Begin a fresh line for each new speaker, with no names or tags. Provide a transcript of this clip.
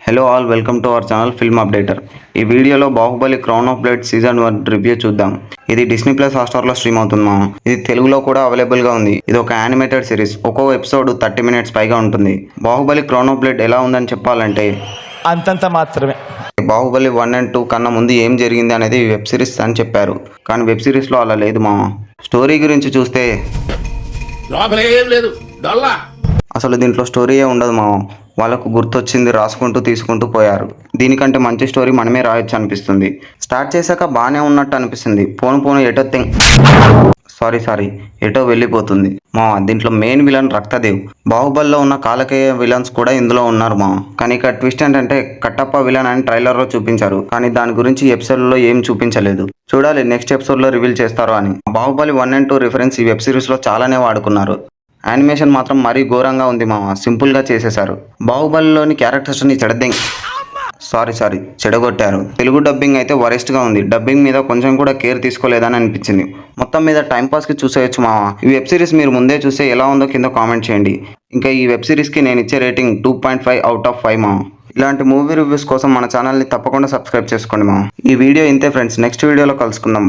Hello all, welcome to our channel film updater. ఈ వీడియోలో Baahubali crown of blood season 1 review చూద్దాం. ఇది Disney plus హాట్‌స్టార్లో stream అవుతుందా. ఇది తెలుగులో కూడా అవైలబుల్గా ఉంది. ఇది ఒక యానిమేటెడ్ సిరీస్. ఒక్కో ఎపిసోడ్ 30 మినిట్స్ పైగా ఉంటుంది. బాహుబలి క్రౌన్ ఆఫ్ బ్లడ్ ఎలా ఉందని చెప్పాలంటే
అంతంత మాత్రమే.
బాహుబలి 1 అండ్ 2 కన్నా ముందు ఏం జరిగింది అనేది వెబ్ సిరీస్ అని చెప్పారు. కానీ వెబ్ సిరీస్లో అలా లేదు మా. స్టోరీ గురించి చూస్తే అసలు దీంట్లో స్టోరీయే ఉండదు మా. వాళ్ళకు గుర్తొచ్చింది రాసుకుంటూ తీసుకుంటూ పోయారు. దీనికంటే మంచి స్టోరీ మనమే రాయొచ్చు అనిపిస్తుంది. స్టార్ట్ చేశాక బాగానే ఉన్నట్టు అనిపిస్తుంది. పోను ఎటో వెళ్ళిపోతుంది మా. దీంట్లో మెయిన్ విలన్ రక్తదేవ్. బాహుబలిలో ఉన్న కాలకేయ విలన్స్ కూడా ఇందులో ఉన్నారు మా. కానీ ఇక్కడ ట్విస్ట్ ఏంటంటే కట్టప్ప విలన్ అని ట్రైలర్లో చూపించారు. కానీ దాని గురించి ఎపిసోడ్లో ఏం చూపించలేదు. చూడాలి నెక్స్ట్ ఎపిసోడ్లో రివీల్ చేస్తారో అని. బాహుబలి 1 అండ్ 2 రిఫరెన్స్ ఈ వెబ్ సిరీస్లో చాలానే వాడుకున్నారు. యానిమేషన్ మాత్రం మరీ ఘోరంగా ఉంది మామ. సింపుల్గా చేసేశారు. బాహుబలిలోని క్యారెక్టర్స్ని చెడగొట్టారు. తెలుగు డబ్బింగ్ అయితే వరెస్ట్గా ఉంది. డబ్బింగ్ మీద కొంచెం కూడా కేర్ తీసుకోలేదని అనిపించింది. మొత్తం మీద టైంపాస్కి చూసేయచ్చు మామ. ఈ వెబ్ సిరీస్ మీరు ముందే చూస్తే ఎలా ఉందో కింద కామెంట్ చేయండి. ఇంకా ఈ వెబ్ సిరీస్కి నేను ఇచ్చే రేటింగ్ 2.5 అవుట్ ఆఫ్ 5 మామ. ఇలాంటి మూవీ రివ్యూస్ కోసం మన ఛానల్ని తప్పకుండా సబ్స్క్రైబ్ చేసుకోండి మామ. ఈ వీడియో ఇంతే ఫ్రెండ్స్. నెక్స్ట్ వీడియోలో కలుసుకుందాం.